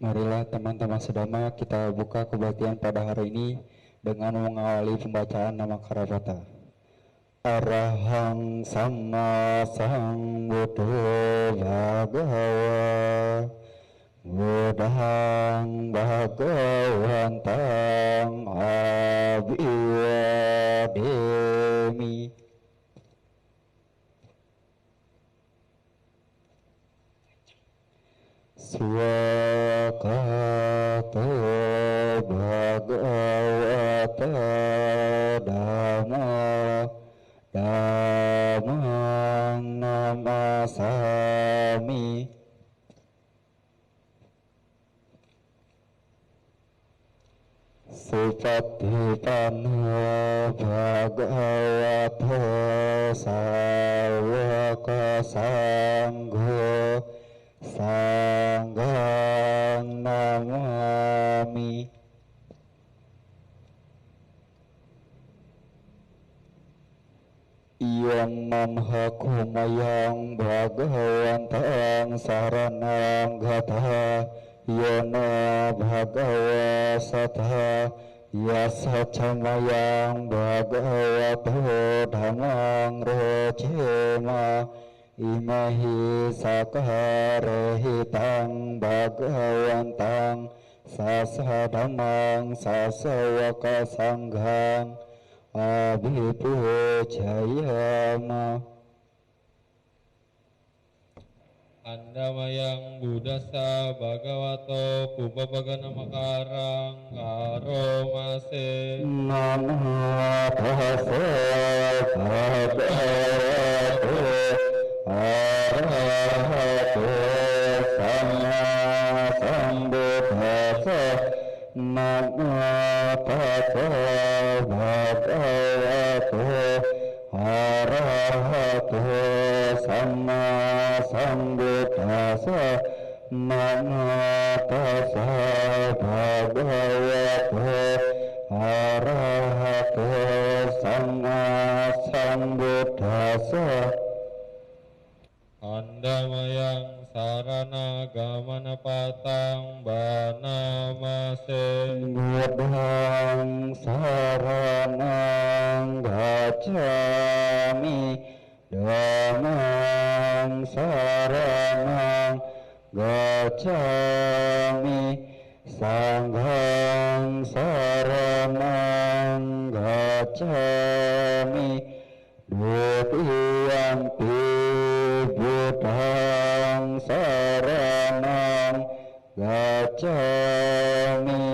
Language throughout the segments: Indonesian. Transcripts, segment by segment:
Marilah teman-teman sedama kita buka kebaktian pada hari ini dengan mengawali pembacaan nama Karabata. Arahang Sama Sambuddho Bhagava Budahang Bhagawantang Abhiwademi. Swakato Bhagavata Dhamma Dhammang Namasami. Supatipanna Bhagavato Sawaka Sangho Sanghang Namami. Iyang mamhakumayang Bhagawantang saranang gataha Yana Bhagava Satha Yasa Chamayang Bhagavato Dhammang Rojema Imahi Sakarehitang Bhagawantang Sasa Dhammang Sasawaka Sanghang Abhipujayama. Andamayang Buddhasa Bhagavato Pubbabagana Makarang Karomase. Namo tassa bhagavato arahato sama sambuddhassa. Namo tassa bhagavato arahato sama sambuddhassa. Namo tassa bhagavato arahato sama sambuddhassa. Andamayang sarana gamana patang banamase. Buddhang saranang gacchami Dhammang saranang gacchami Sanghang saranang gacchami Dutiyampi Buddhang saranang gacchami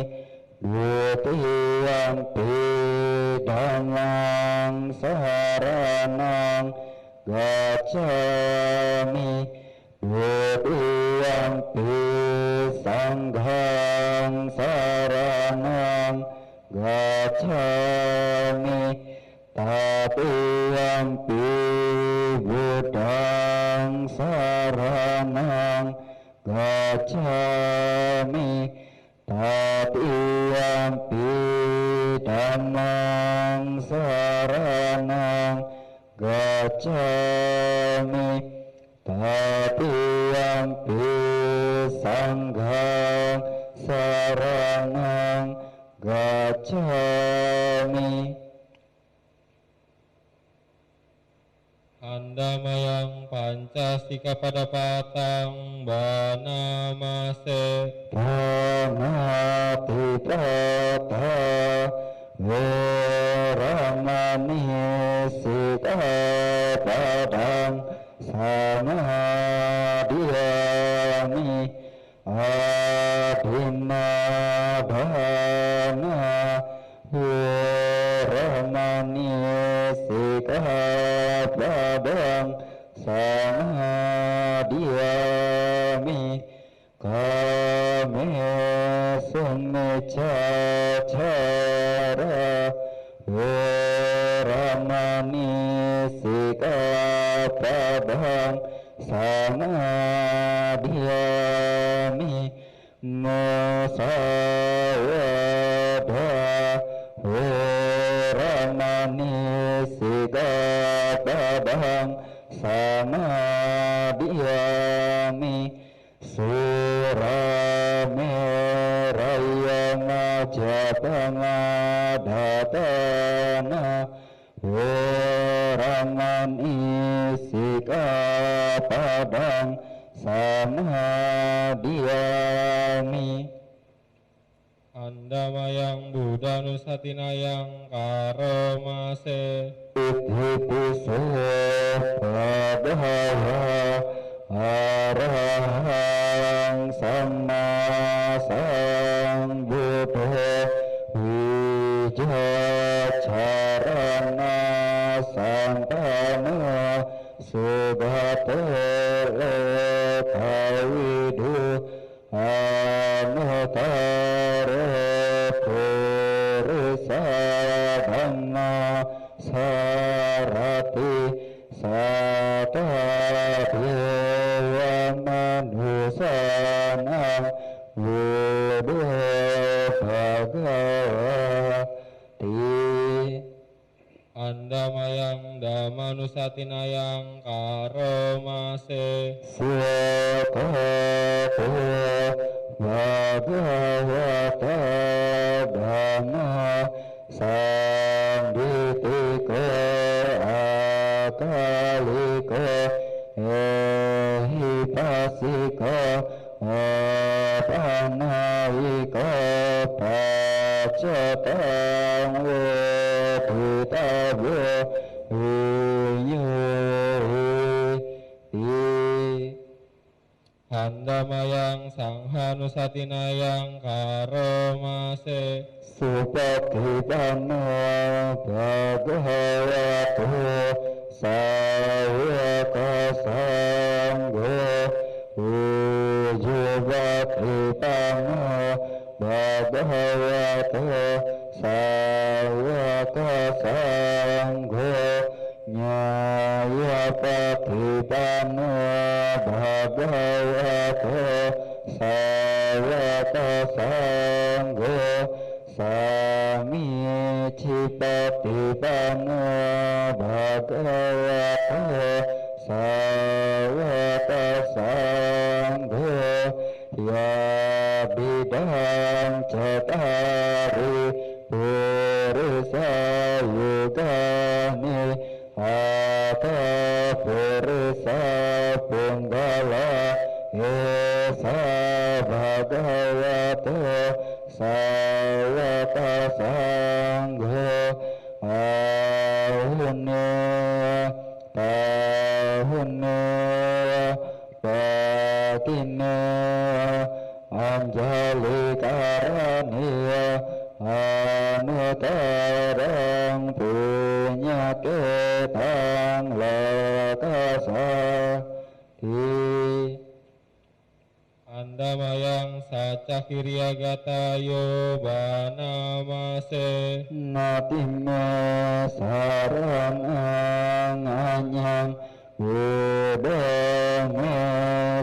Dutiyampi Dhammang saranang gacchami Dutiyampi Sanghang saranang gacchami Tatiyampi Buddhang saranang gacchami Tatiyampi Dhammang saranang gacchami Tatiyampi Sanghang saranang gacchami. Andamayang Pancasika pada patang banamase. Pranati tata Veramani Sikapadang Samadhiyami Adinadhana Veramani Sikapadang Samadhiyami Kame Sumicacara Veramani Sikapadang Samadhiyami Musawada Veramani Sikapadang Samadhiyami Surame padang samadiyami. Andamayang Buddha Nusatinayang Karomase. Ithi piso bhagava arahang sama sambuddho wijacarana santana subhato lekawidu anutara purisa dhamma sarati sata dewa manusana wudu bhagavati. Andamayang Damanusatinayang Karomase. Swakato bhagavata dhamma sanditiko akaliko ehipasiko apanaiko pacatang wetitabyo Andamayang Sanghanusatinayang Karomase. Supatipano bhagavato sawaka sangho ujupatipano bhagavato sawaka sangho nyayapatipano bhagavato sawaka sangho sami cipatipano bhagavato sawaka sangho ya bidang cetari purisa yugani atha purisa punggala esa bhagavato sawaka sangho ahune tahune patine anjali karaniya anutarang punyaketang lakasati. Andamayang Sacakiryagatayo Banamase. Natime saranang anyang budame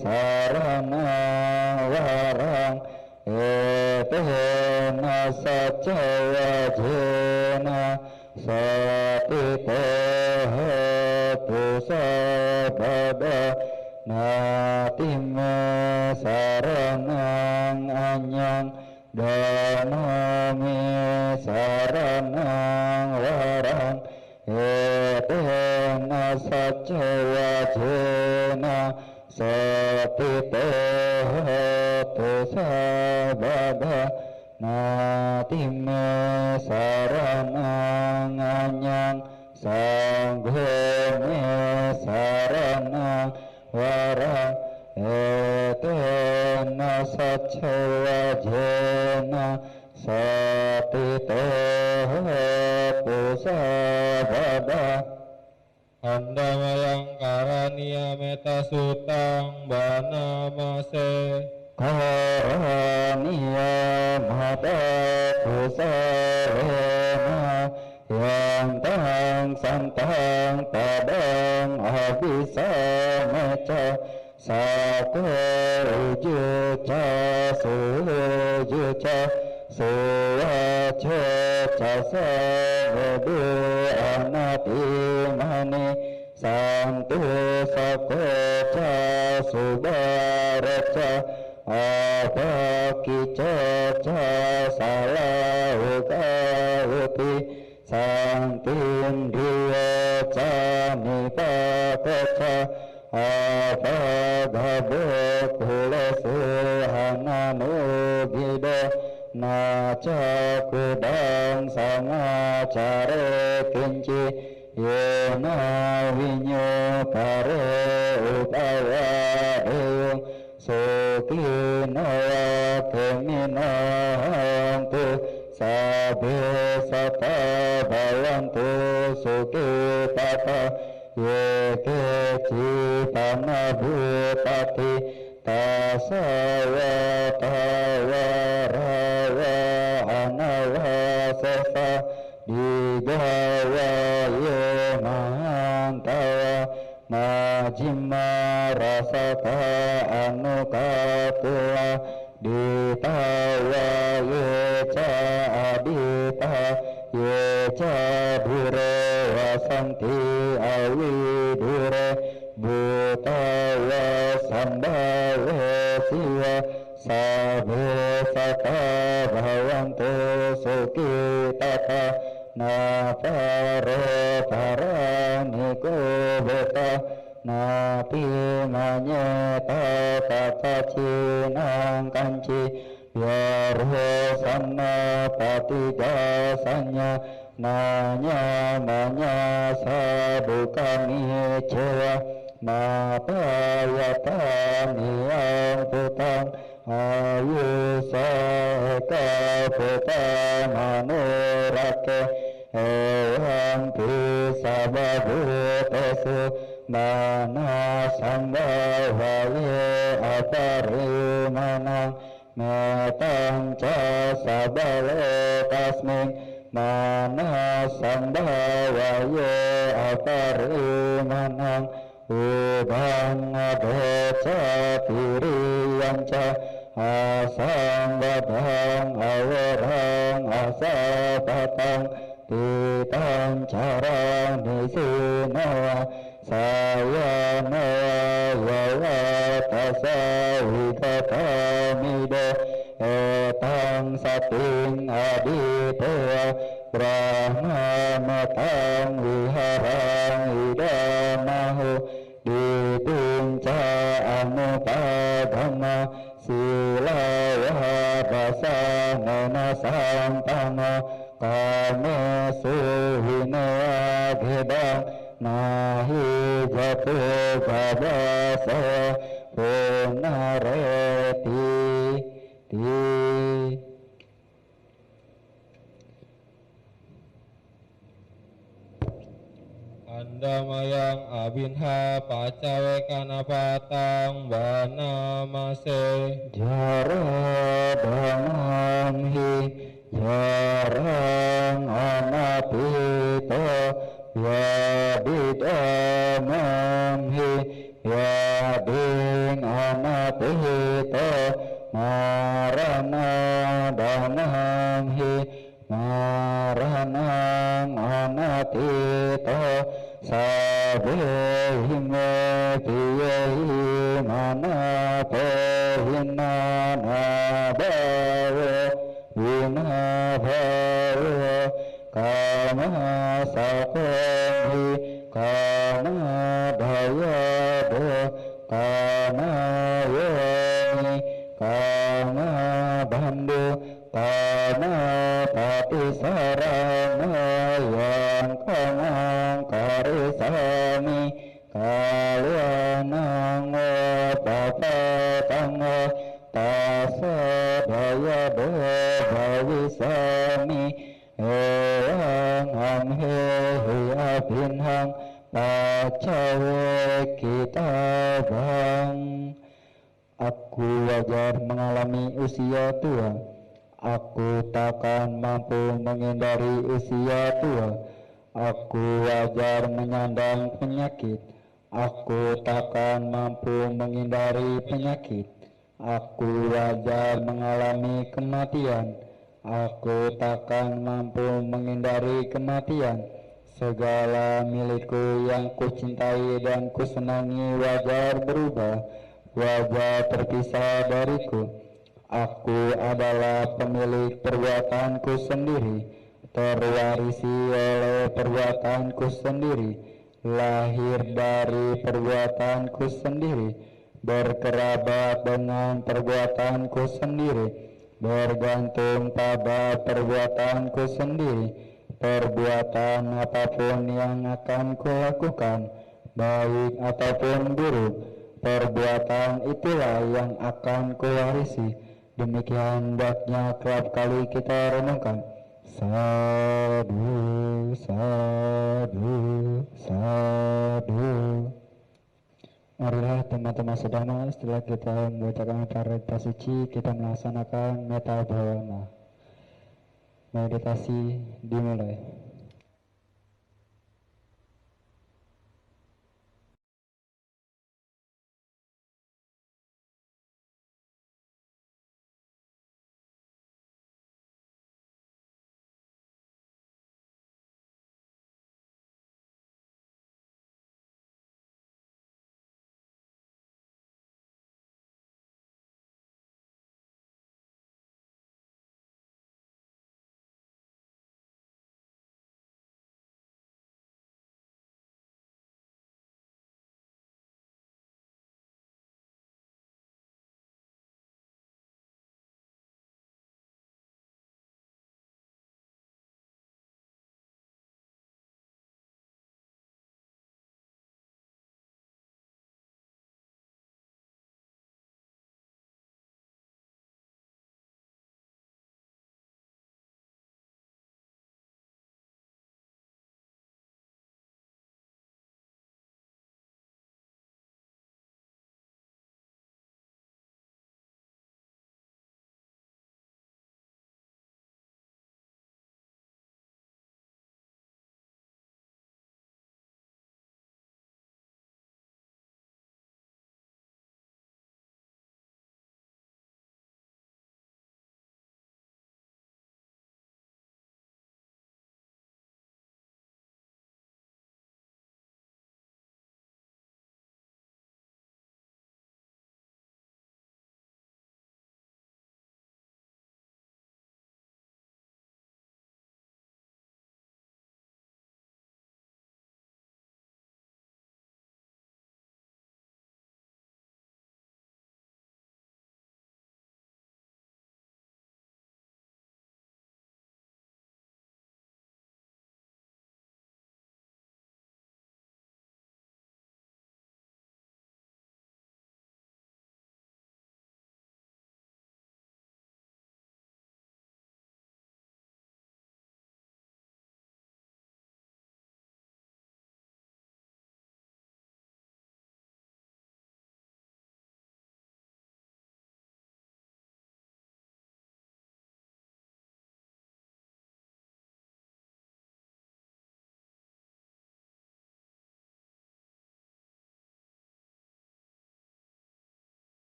saranang warang etena sacawajena satitehetu sabada natime saranang anyang danami saranang warang etena sacawajena satitehetu sabada natime saranang anyang sanggone saranang warang etena sacawajena satitehetu sabada. Andamayang Karaniya Meta Sutang Banamase. Karaniya mata kusarena yang tang santang padang abisa meca satu juta sujuca suwaca casa vedu anati mani santu sakoca subaraca apakica salauti santin dia cani pakoca apagabok hulesu hananugido naca kudang samacare kinci yena winyo pare upaya deyung sukino keminantu sabe sata bayantu sukitata yeke cipana bupati tasaya tawarawa anawasesa digawa yemantawa majima rasaka anukatua ditawa yeca adita yeca dure wasanti awidure butawa sambawa siwa sabe sata bhavantu sukitata naparo paraniko beta napi manyeta tata cinang kanci biarho sama patigasanya nanya manya sabukani cewa mapayatani yang putang ayu seka putang manurake ewan pisababu tesu mana sambawaye aparimanang metang casabale tasming mana sambawaye aparimanang ubang adeca tiriyanca asang badang awarang asapatang titang carang nisinawa saya nawa tasawikatamido etang sating aditewa brahma matang wiharang idamahu ditunca anupadama silawa rasa nana sampama kame suhine agedang nahi jatu babasa punareti Andamayang abinha pacawe kanapatang banamase jara damamhi jarang anapito yadidamamhi yading anapito marana damamhi maranang anatito sabehime piyehi manapehina nabawo vinabawo kama sakohi kama dayado kama yoni kama bandu kama patisarana yang kamang karisami kalianang papatang tasadayado bhavisami eyang amhehi abinhang pacawe kitabang. Aku wajar mengalami usia tua. Aku takkan mampu menghindari usia tua. Aku wajar menyandang penyakit. Aku takkan mampu menghindari penyakit. Aku wajar mengalami kematian. Aku takkan mampu menghindari kematian. Segala milikku yang kucintai dan kusenangi wajar berubah, wajar terpisah dariku. Aku adalah pemilik perbuatanku sendiri, terwarisi oleh perbuatanku sendiri, lahir dari perbuatanku sendiri, berkerabat dengan perbuatanku sendiri, bergantung pada perbuatanku sendiri. Perbuatan apapun yang akan kulakukan, baik ataupun buruk, perbuatan itulah yang akan kuwarisi. Demikian hendaknya kerap kali kita renungkan. Sadu, sadu, sadu. Marilah teman-teman sedama, setelah kita membacakan parita suci, kita melaksanakan meta bhavana. Meditasi dimulai.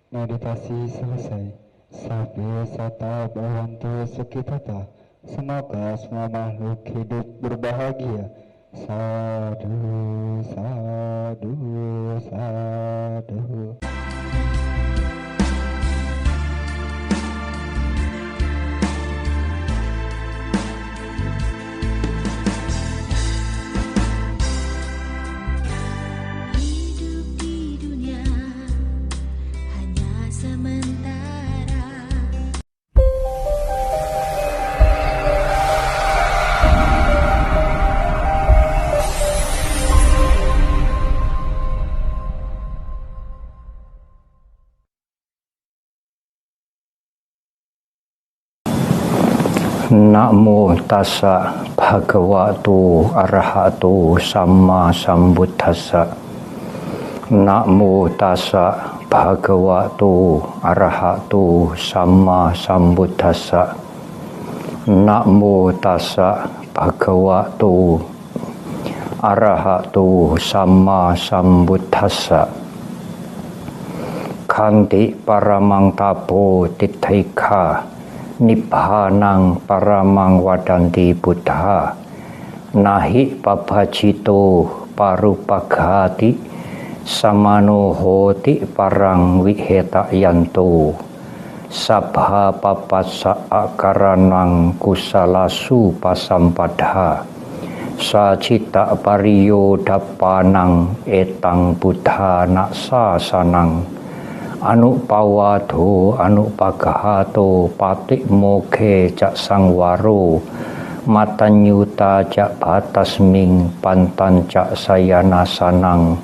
Meditasi selesai. Sabya sata bhavantu sukhitata. Semoga semua makhluk hidup berbahagia. Sadu, sadu, sadu. Namo tassa bhagavato arahato samma sambuddhassa. Namo tassa bhagavato arahato samma sambuddhassa. Namo tassa bhagavato arahato samma sambuddhassa. Khanti paramang tapo tithaikha Nibbhanang paramang wadanti buddha. Nahi pabhajito parupaghati samano hoti parang wiheta yanto sabha papasa akaranang kusalasu pasampadha sacita pariyo dapanang etang buddha naksa sanang anupawado anupagahato patik mokhe cak sangwaro matanyuta cak batasming pantan cak sayana sanang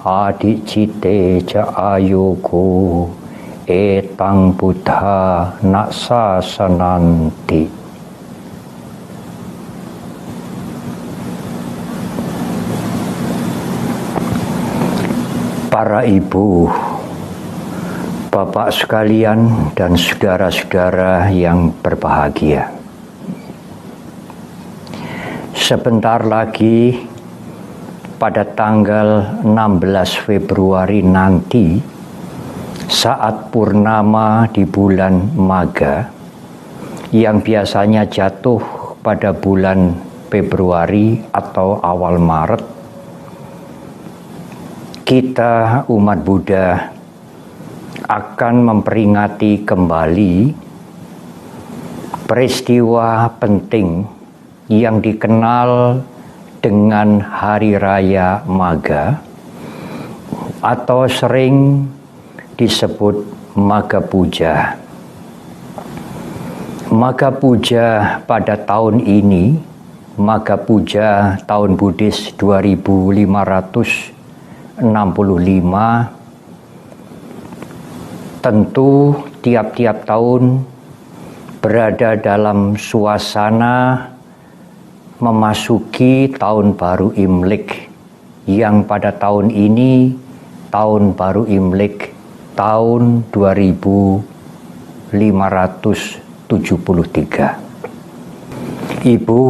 adi cite cak ayogo etang buddha naksa sananti. Para ibu, bapak sekalian, dan saudara-saudara yang berbahagia. Sebentar lagi pada tanggal 16 Februari nanti, saat purnama di bulan Maga, yang biasanya jatuh pada bulan Februari atau awal Maret, kita umat Buddha akan memperingati kembali peristiwa penting yang dikenal dengan Hari Raya Maga atau sering disebut Maga Puja. Maga Puja pada tahun ini, Maga Puja tahun Buddhis 2565, tentu tiap-tiap tahun berada dalam suasana memasuki tahun baru Imlek, yang pada tahun ini tahun baru Imlek tahun 2573. Ibu,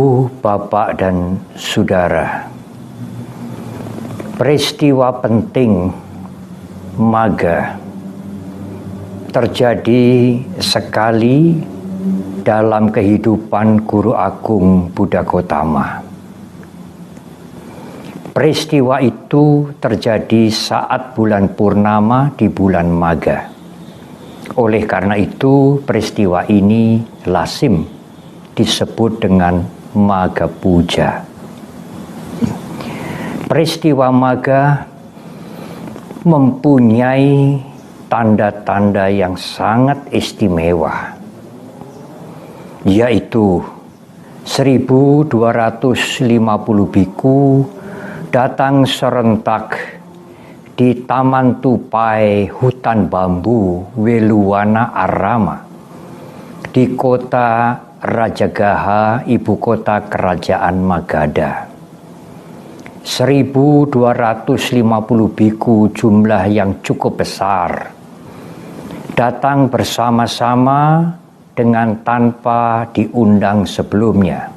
bapak, dan saudara, peristiwa penting Maga terjadi sekali dalam kehidupan Guru Agung Buddha Gautama. Peristiwa itu terjadi saat bulan purnama di bulan Maga. Oleh karena itu, peristiwa ini lazim disebut dengan Maga Puja. Peristiwa Maga mempunyai tanda-tanda yang sangat istimewa, yaitu 1250 biku datang serentak di Taman Tupai Hutan Bambu Weluwana Arama di kota Rajagaha, ibu kota kerajaan Magadha. 1250 biku, jumlah yang cukup besar, datang bersama-sama dengan tanpa diundang sebelumnya.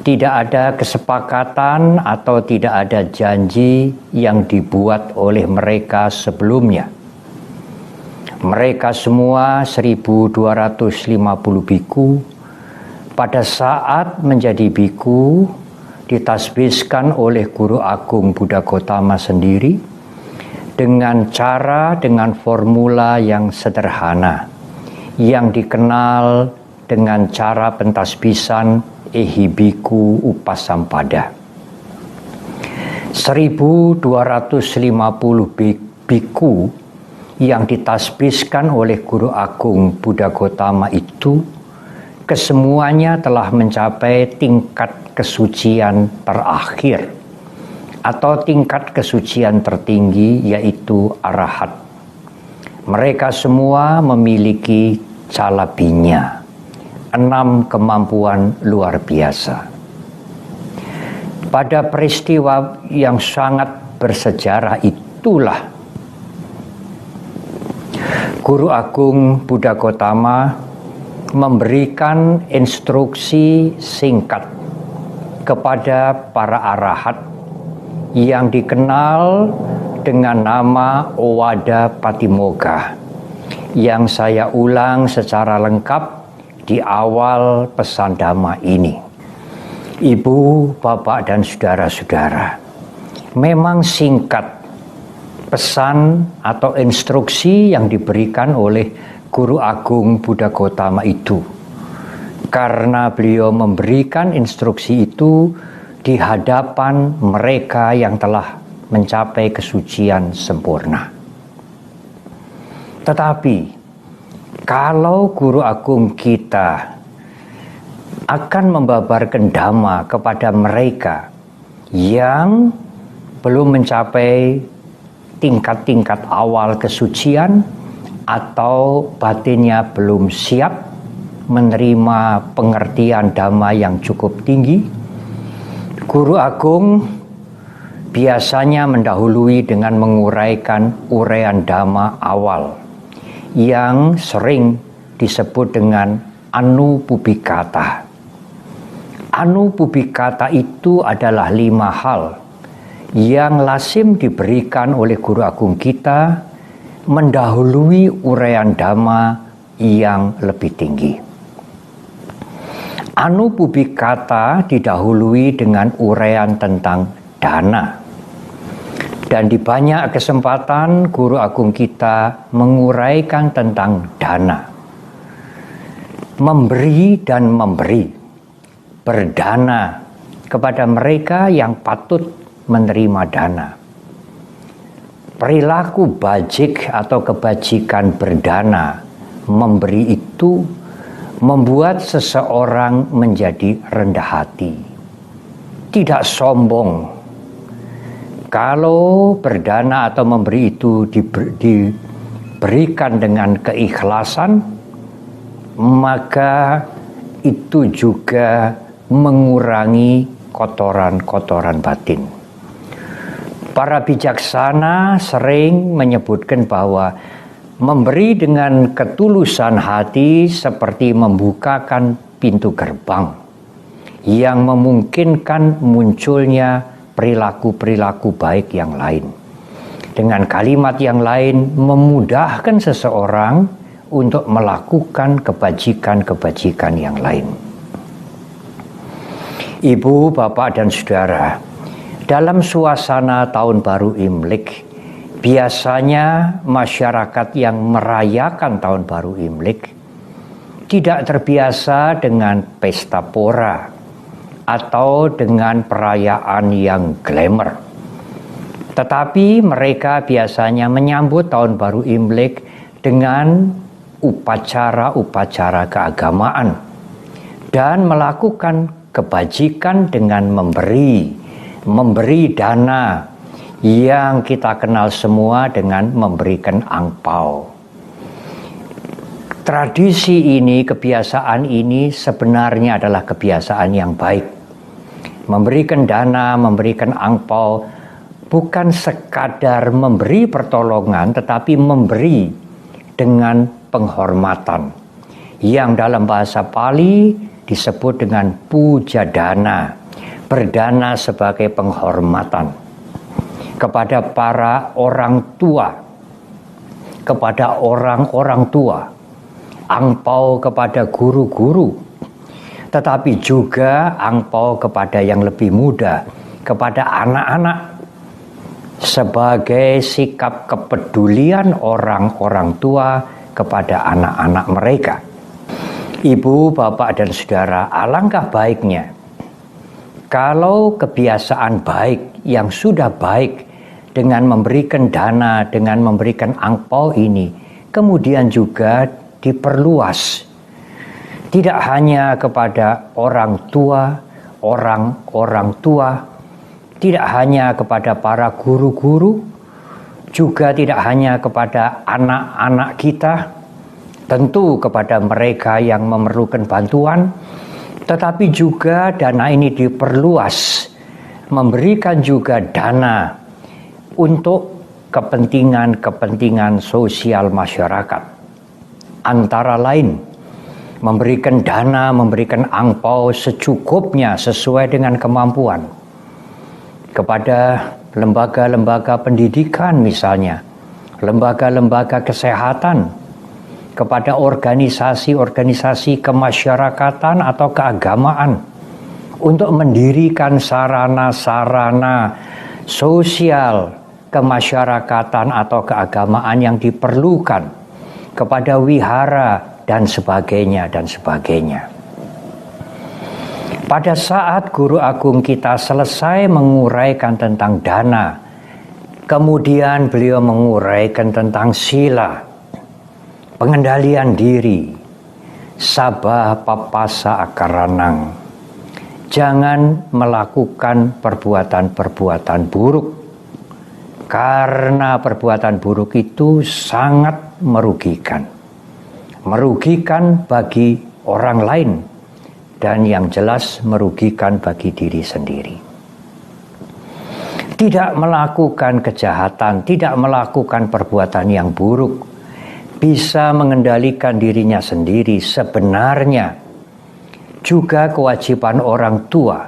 Tidak ada kesepakatan atau tidak ada janji yang dibuat oleh mereka sebelumnya. Mereka semua 1250 biku pada saat menjadi biku ditasbihkan oleh Guru Agung Buddha Gautama sendiri dengan formula yang sederhana yang dikenal dengan cara pentasbisan Ehibiku Upasampada. 1250 biku yang ditasbihkan oleh Guru Agung Buddha Gautama itu kesemuanya telah mencapai tingkat kesucian terakhir atau tingkat kesucian tertinggi, yaitu arahat. Mereka semua memiliki calabinya, 6 kemampuan luar biasa. Pada peristiwa yang sangat bersejarah itulah Guru Agung Buddha Gautama memberikan instruksi singkat kepada para arahat yang dikenal dengan nama Owada Patimokkha, yang saya ulang secara lengkap di awal pesan Dhamma ini. Ibu, bapak, dan saudara-saudara, memang singkat pesan atau instruksi yang diberikan oleh Guru Agung Buddha Gautama itu. Karena beliau memberikan instruksi itu di hadapan mereka yang telah mencapai kesucian sempurna. Tetapi kalau Guru Agung kita akan membabarkan Dhamma kepada mereka yang belum mencapai tingkat-tingkat awal kesucian atau batinnya belum siap menerima pengertian Dhamma yang cukup tinggi, Guru Agung biasanya mendahului dengan menguraikan uraian Dhamma awal yang sering disebut dengan Anupubikata. Anupubikata itu adalah 5 hal yang lazim diberikan oleh Guru Agung kita mendahului uraian Dhamma yang lebih tinggi. Anupubikata didahului dengan uraian tentang dana. Dan di banyak kesempatan Guru Agung kita menguraikan tentang dana. Memberi dan memberi. Berdana kepada mereka yang patut menerima dana. Perilaku bajik atau kebajikan berdana, memberi itu membuat seseorang menjadi rendah hati, tidak sombong. Kalau berdana atau memberi itu diberikan dengan keikhlasan, maka itu juga mengurangi kotoran-kotoran batin. Para bijaksana sering menyebutkan bahwa memberi dengan ketulusan hati seperti membukakan pintu gerbang yang memungkinkan munculnya perilaku-perilaku baik yang lain. Dengan kalimat yang lain, memudahkan seseorang untuk melakukan kebajikan-kebajikan yang lain. Ibu, bapak, dan saudara, dalam suasana Tahun Baru Imlek, biasanya masyarakat yang merayakan Tahun Baru Imlek tidak terbiasa dengan pesta pora atau dengan perayaan yang glamour. Tetapi mereka biasanya menyambut Tahun Baru Imlek dengan upacara-upacara keagamaan dan melakukan kebajikan dengan memberi dana yang kita kenal semua dengan memberikan angpau. Tradisi ini, kebiasaan ini sebenarnya adalah kebiasaan yang baik. Memberikan dana, memberikan angpau bukan sekadar memberi pertolongan, tetapi memberi dengan penghormatan yang dalam bahasa Pali disebut dengan puja dana, berdana sebagai penghormatan kepada para orang tua, kepada orang-orang tua, angpau kepada guru-guru, tetapi juga angpau kepada yang lebih muda, kepada anak-anak, sebagai sikap kepedulian orang-orang tua kepada anak-anak mereka. Ibu, bapak, dan saudara, alangkah baiknya kalau kebiasaan baik yang sudah baik dengan memberikan dana, dengan memberikan angpau ini, kemudian juga diperluas. Tidak hanya kepada orang tua, orang-orang tua, tidak hanya kepada para guru-guru, juga tidak hanya kepada anak-anak kita, tentu kepada mereka yang memerlukan bantuan, tetapi juga dana ini diperluas, memberikan juga dana untuk kepentingan-kepentingan sosial masyarakat. Antara lain, memberikan dana, memberikan angpau secukupnya sesuai dengan kemampuan kepada lembaga-lembaga pendidikan misalnya, lembaga-lembaga kesehatan, kepada organisasi-organisasi kemasyarakatan atau keagamaan untuk mendirikan sarana-sarana sosial kemasyarakatan atau keagamaan yang diperlukan, kepada wihara dan sebagainya dan sebagainya. Pada saat guru agung kita selesai menguraikan tentang dana, kemudian beliau menguraikan tentang sila, pengendalian diri, sabah papasa akaranang. Jangan melakukan perbuatan-perbuatan buruk, karena perbuatan buruk itu sangat merugikan. Merugikan bagi orang lain, dan yang jelas merugikan bagi diri sendiri. Tidak melakukan kejahatan, tidak melakukan perbuatan yang buruk, bisa mengendalikan dirinya sendiri. Sebenarnya juga kewajiban orang tua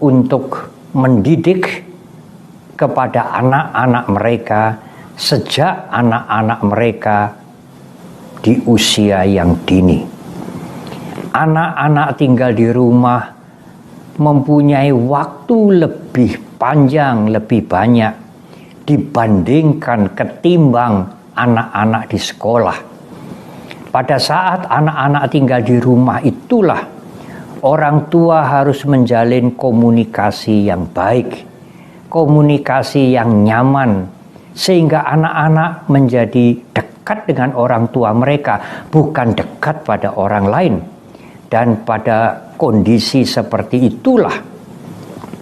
untuk mendidik kepada anak-anak mereka sejak anak-anak mereka di usia yang dini. Anak-anak tinggal di rumah mempunyai waktu lebih panjang, lebih banyak dibandingkan ketimbang anak-anak di sekolah. Pada saat anak-anak tinggal di rumah itulah orang tua harus menjalin komunikasi yang baik, komunikasi yang nyaman, sehingga anak-anak menjadi dekat dengan orang tua mereka, bukan dekat pada orang lain. Dan pada kondisi seperti itulah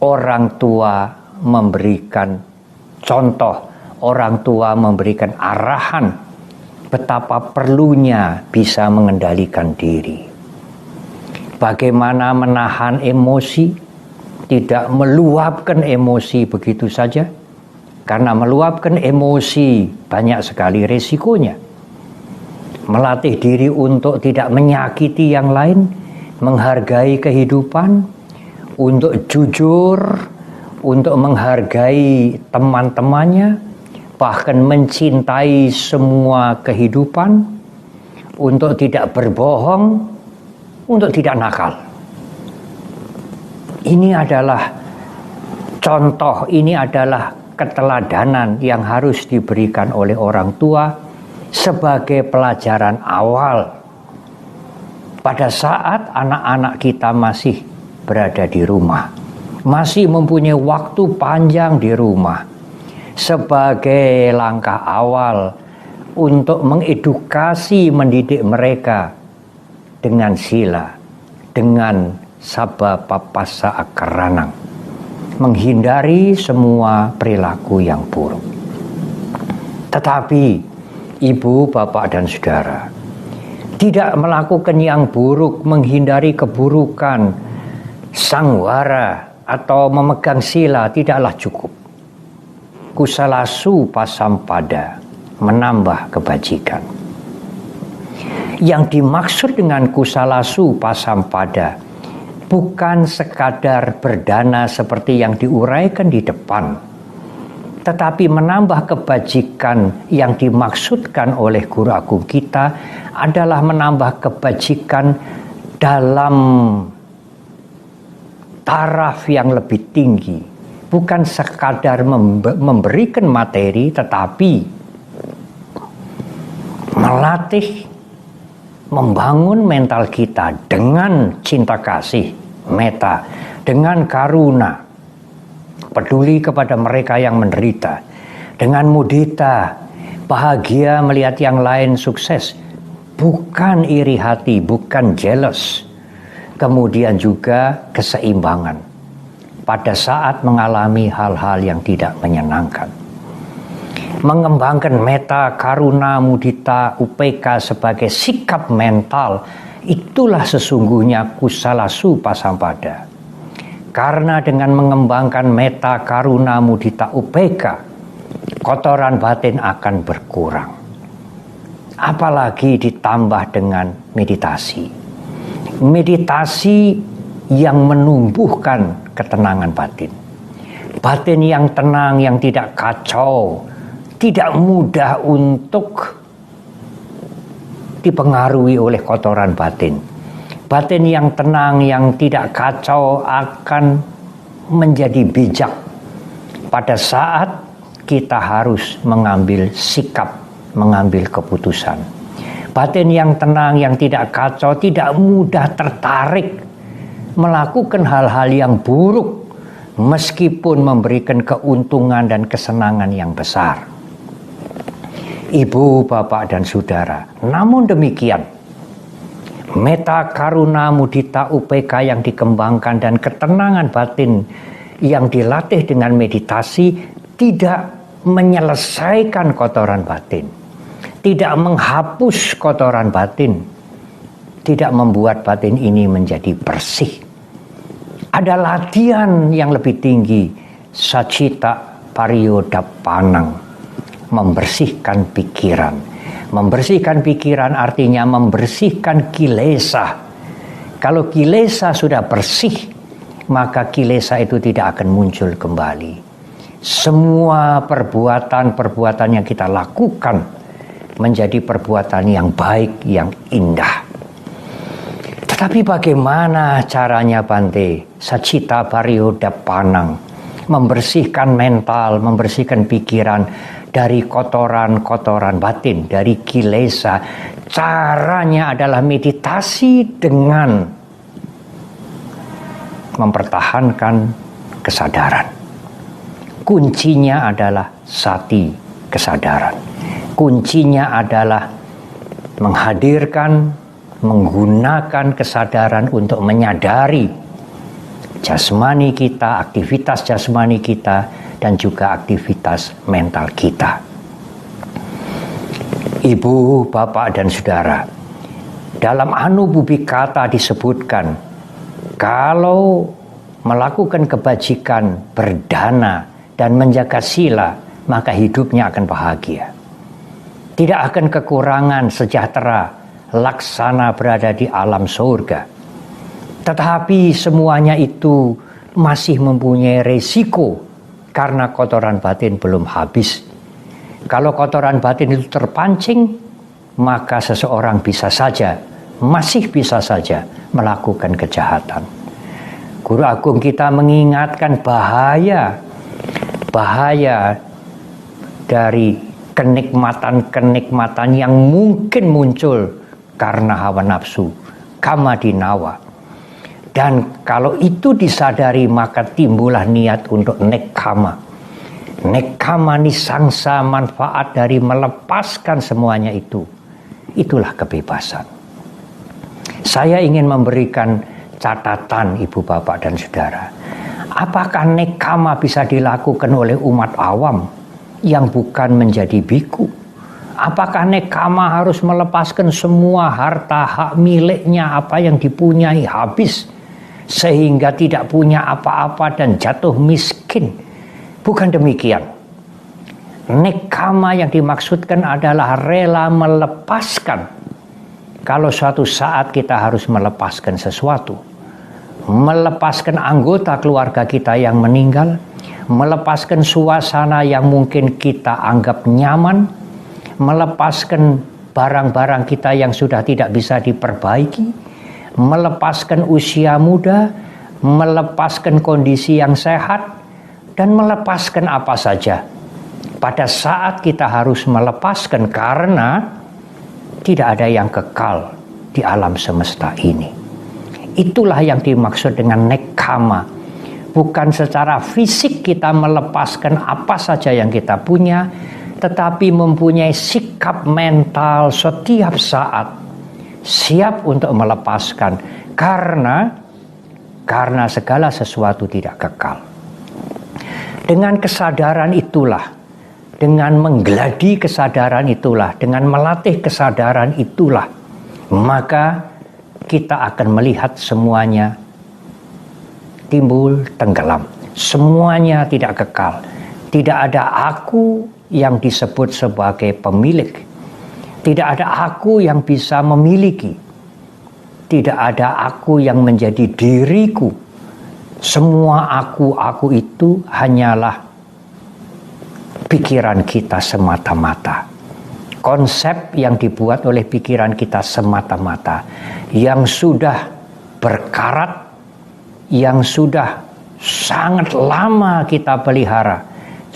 orang tua memberikan contoh, orang tua memberikan arahan betapa perlunya bisa mengendalikan diri. Bagaimana menahan emosi, tidak meluapkan emosi begitu saja. Karena meluapkan emosi banyak sekali resikonya. Melatih diri untuk tidak menyakiti yang lain, menghargai kehidupan, untuk jujur, untuk menghargai teman-temannya, bahkan mencintai semua kehidupan, untuk tidak berbohong, untuk tidak nakal. Ini adalah contoh, ini adalah keteladanan yang harus diberikan oleh orang tua sebagai pelajaran awal pada saat anak-anak kita masih berada di rumah, masih mempunyai waktu panjang di rumah, sebagai langkah awal untuk mengedukasi, mendidik mereka dengan sila, dengan sabah papasa akaranang, menghindari semua perilaku yang buruk. Tetapi ibu, bapak, dan saudara, tidak melakukan yang buruk, menghindari keburukan, sangwara atau memegang sila tidaklah cukup. Kusalasu pasampada, menambah kebajikan. Yang dimaksud dengan kusalasu pasampada bukan sekadar berdana seperti yang diuraikan di depan, tetapi menambah kebajikan. Yang dimaksudkan oleh guru agung kita adalah menambah kebajikan dalam taraf yang lebih tinggi, bukan sekadar memberikan materi, tetapi melatih, membangun mental kita dengan cinta kasih, meta, dengan karuna, peduli kepada mereka yang menderita, dengan mudita, bahagia melihat yang lain sukses, bukan iri hati, bukan jealous. Kemudian juga keseimbangan pada saat mengalami hal-hal yang tidak menyenangkan. Mengembangkan meta, karuna, mudita, upeka sebagai sikap mental, itulah sesungguhnya kusalasu pasampada. Karena dengan mengembangkan meta, karuna, mudita, upeka, kotoran batin akan berkurang. Apalagi ditambah dengan meditasi. Meditasi yang menumbuhkan ketenangan batin. Batin yang tenang, yang tidak kacau, tidak mudah untuk dipengaruhi oleh kotoran batin. Batin yang tenang, yang tidak kacau akan menjadi bijak pada saat kita harus mengambil sikap, mengambil keputusan. Batin yang tenang, yang tidak kacau, tidak mudah tertarik melakukan hal-hal yang buruk meskipun memberikan keuntungan dan kesenangan yang besar. Ibu, bapak, dan saudara, namun demikian, meta karuna mudita UPK yang dikembangkan dan ketenangan batin yang dilatih dengan meditasi tidak menyelesaikan kotoran batin, tidak menghapus kotoran batin, tidak membuat batin ini menjadi bersih. Ada latihan yang lebih tinggi, sacita pariyodappanang, membersihkan pikiran. Membersihkan pikiran artinya membersihkan kilesa. Kalau kilesa sudah bersih, maka kilesa itu tidak akan muncul kembali. Semua perbuatan-perbuatan yang kita lakukan menjadi perbuatan yang baik, yang indah. Tetapi bagaimana caranya Bante? Sacita pariyodappanang, membersihkan mental, membersihkan pikiran dari kotoran-kotoran batin, dari kilesa. Caranya adalah meditasi dengan mempertahankan kesadaran. Kuncinya adalah sati, kesadaran. Kuncinya adalah menghadirkan, menggunakan kesadaran untuk menyadari jasmani kita, aktivitas jasmani kita, dan juga aktivitas mental kita. Ibu, bapak, dan saudara, dalam Anubhubikata disebutkan, kalau melakukan kebajikan, berdana, dan menjaga sila, maka hidupnya akan bahagia. Tidak akan kekurangan sejahtera, laksana berada di alam surga. Tetapi semuanya itu masih mempunyai resiko karena kotoran batin belum habis. Kalau kotoran batin itu terpancing, maka seseorang masih bisa saja melakukan kejahatan. Guru Agung kita mengingatkan bahaya dari kenikmatan-kenikmatan yang mungkin muncul karena hawa nafsu, kama dinawa. Dan kalau itu disadari, maka timbullah niat untuk nekkama. Nekkama nisangsa, manfaat dari melepaskan semuanya itu. Itulah kebebasan. Saya ingin memberikan catatan ibu bapak dan saudara. Apakah nekkama bisa dilakukan oleh umat awam yang bukan menjadi biku? Apakah nekkama harus melepaskan semua harta hak miliknya, apa yang dipunyai habis, sehingga tidak punya apa-apa dan jatuh miskin? Bukan demikian. Nekkama yang dimaksudkan adalah rela melepaskan. Kalau suatu saat kita harus melepaskan sesuatu, melepaskan anggota keluarga kita yang meninggal, melepaskan suasana yang mungkin kita anggap nyaman, melepaskan barang-barang kita yang sudah tidak bisa diperbaiki, melepaskan usia muda, melepaskan kondisi yang sehat, dan melepaskan apa saja. Pada saat kita harus melepaskan karena tidak ada yang kekal di alam semesta ini. Itulah yang dimaksud dengan nekkama. Bukan secara fisik kita melepaskan apa saja yang kita punya, tetapi mempunyai sikap mental setiap saat siap untuk melepaskan karena segala sesuatu tidak kekal. Dengan kesadaran itulah, dengan menggeladi kesadaran itulah, dengan melatih kesadaran itulah, maka kita akan melihat semuanya timbul tenggelam. Semuanya tidak kekal. Tidak ada aku yang disebut sebagai pemilik. Tidak ada aku yang bisa memiliki. Tidak ada aku yang menjadi diriku. Semua aku itu hanyalah pikiran kita semata-mata. Konsep yang dibuat oleh pikiran kita semata-mata, yang sudah berkarat, yang sudah sangat lama kita pelihara,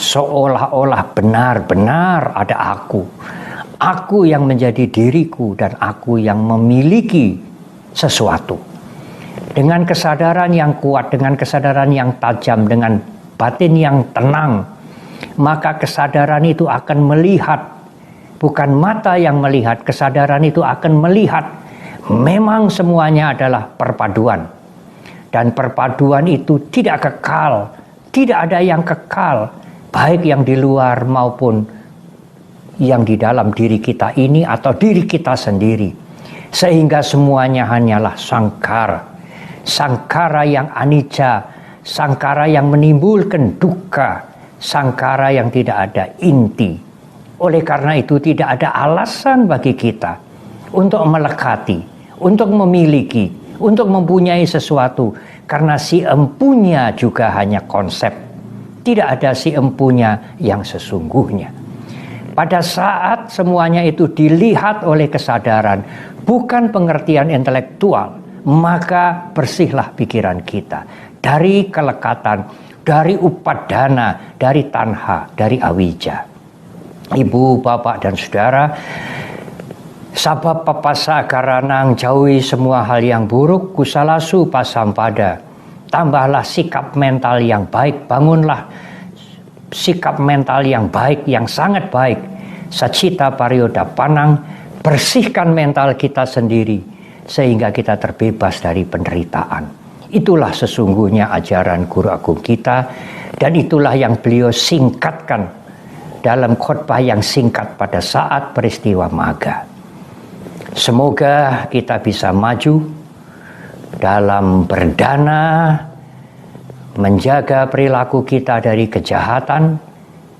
seolah-olah benar-benar ada aku yang menjadi diriku dan aku yang memiliki sesuatu. Dengan kesadaran yang kuat, dengan kesadaran yang tajam, dengan batin yang tenang, maka kesadaran itu akan melihat, bukan mata yang melihat, kesadaran itu akan melihat memang semuanya adalah perpaduan. Dan perpaduan itu tidak kekal, tidak ada yang kekal, baik yang di luar maupun yang di dalam diri kita ini atau diri kita sendiri. Sehingga semuanya hanyalah sangkara. Sangkara yang anicca, sangkara yang menimbulkan duka, sangkara yang tidak ada inti. Oleh karena itu tidak ada alasan bagi kita untuk melekati, untuk memiliki, untuk mempunyai sesuatu. Karena si empunya juga hanya konsep. Tidak ada si empunya yang sesungguhnya. Pada saat semuanya itu dilihat oleh kesadaran, bukan pengertian intelektual, maka bersihlah pikiran kita dari kelekatan, dari upadana, dari tanha, dari awija. Ibu, bapak, dan saudara, sabab papasa karanang jauhi semua hal yang buruk, kusalasu pasampada. Tambahlah sikap mental yang baik, bangunlah sikap mental yang baik, yang sangat baik. Sacita parioda panang, bersihkan mental kita sendiri, sehingga kita terbebas dari penderitaan. Itulah sesungguhnya ajaran Guru Agung kita, dan itulah yang beliau singkatkan dalam khotbah yang singkat pada saat peristiwa Maga. Semoga kita bisa maju dalam berdana, menjaga perilaku kita dari kejahatan,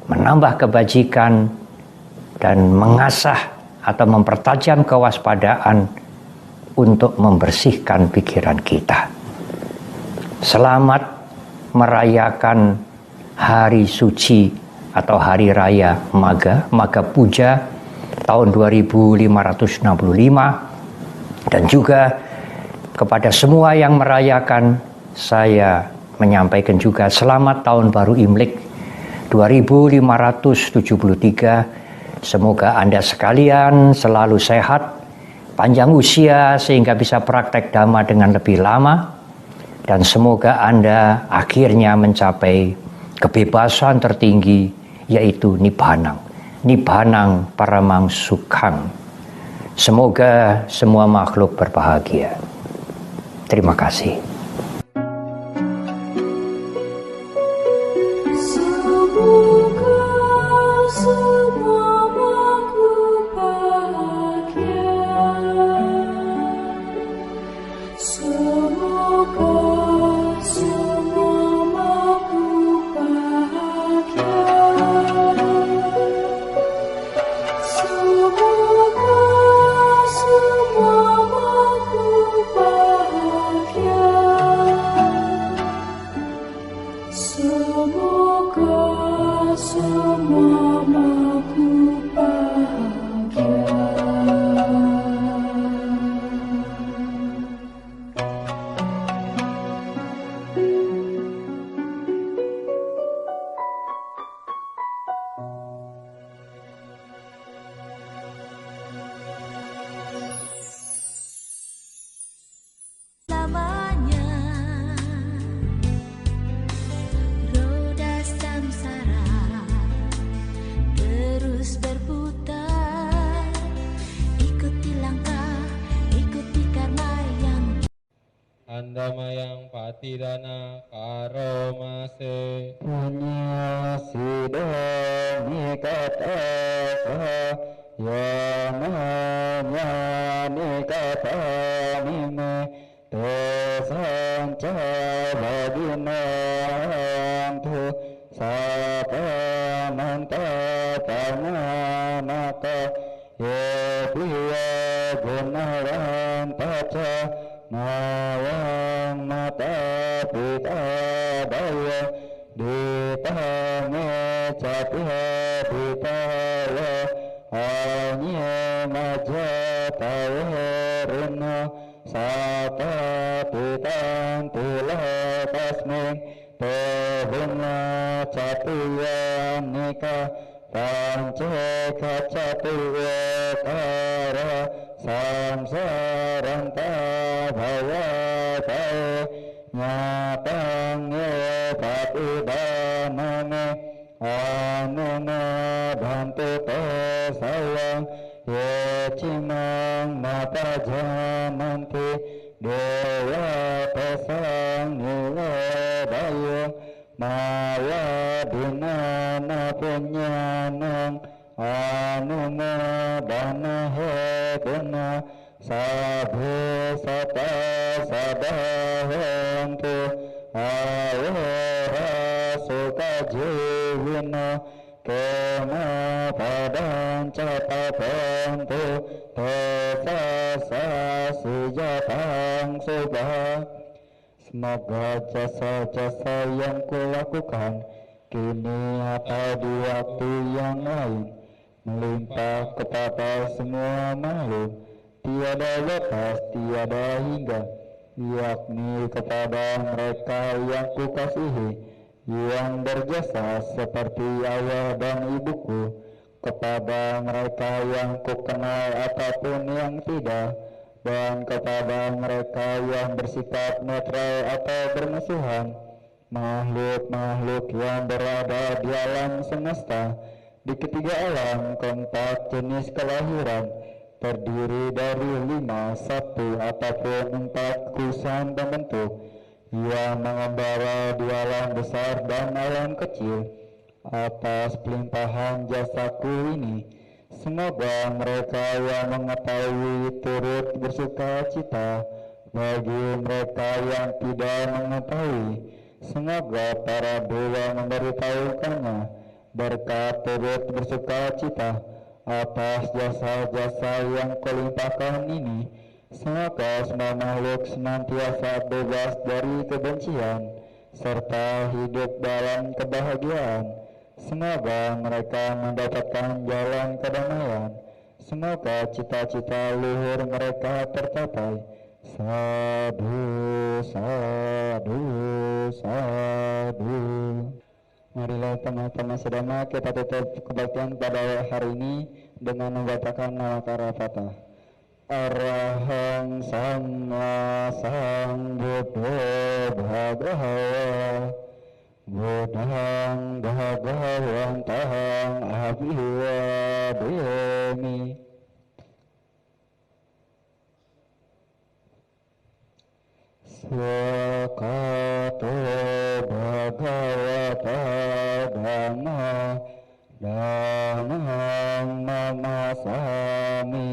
menambah kebajikan, dan mengasah atau mempertajam kewaspadaan untuk membersihkan pikiran kita. Selamat merayakan hari suci atau hari raya Maga, Maga Puja tahun 2565, dan juga kepada semua yang merayakan, saya menyampaikan juga selamat tahun baru Imlek 2573. Semoga Anda sekalian selalu sehat, panjang usia sehingga bisa praktek dhamma dengan lebih lama, dan semoga Anda akhirnya mencapai kebebasan tertinggi, yaitu Nibbanang. Nibbanang paramang sukhang. Semoga semua makhluk berbahagia. Terima kasih. Andamayang patidana karomase Punya sidani kata yananya nikata nime tesanca badinantu sapananta pananaka yediya gunarantaca Nawang mata pita daya ditame capia ditaya hanya maja tawaruna sata pitan tula tasming tehuna capia ka pancekacatu kara samsaranta bhavata nyatangye patidaname anuna bhantu tasawang yecimang mata jamanti dewa tasang niladayung mawa dinana punyanang anuna dana heduna sabhe sata sadahantu awara suka jiwina kema padang catapantu tesasa sejatang subah. Semoga jasa-jasa yang kulakukan kini atau di waktu yang lain melimpah kepada semua makhluk, tiada batas, tiada hingga, yakni kepada mereka yang kukasihi, yang berjasa seperti ayah dan ibuku, kepada mereka yang kukenal ataupun yang tidak, dan kepada mereka yang bersikap netral atau bermusuhan, makhluk-makhluk yang berada di alam semesta, di ketiga alam, keempat jenis kelahiran, terdiri dari 5, 1 ataupun 4 kusan pembentuk, yang mengembara di alam besar dan alam kecil, atas pelimpahan jasaku ini. Semoga mereka yang mengetahui turut bersuka cita, bagi mereka yang tidak mengetahui, semoga para dewa memberitahukannya berkat turut bersuka cita atas jasa-jasa yang kulimpahkan ini. Semoga semua makhluk senantiasa bebas dari kebencian serta hidup dalam kebahagiaan. Semoga mereka mendapatkan jalan kedamaian. Semoga cita-cita luhur mereka tercapai. Sadhu, sadhu, sadhu. Marilah teman-teman sedama kita tutup kebaktian pada hari ini dengan membacakan Nawakara Fatah. Arahang Sama Sambuddho Bhagawa Buddhang Bhagawantang Abhiwademi. Swakato Bhagavata Dhamma Dhammang Namasami.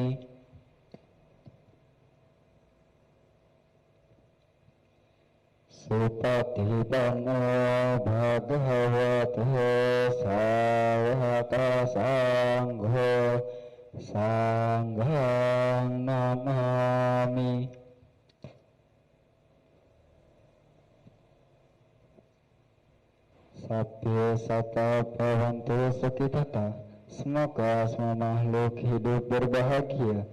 Supatipano Bhagavato Sawaka Sangho Sanghang Namami. Sabya sata bhavantu sukhitata. Semoga semua makhluk hidup berbahagia.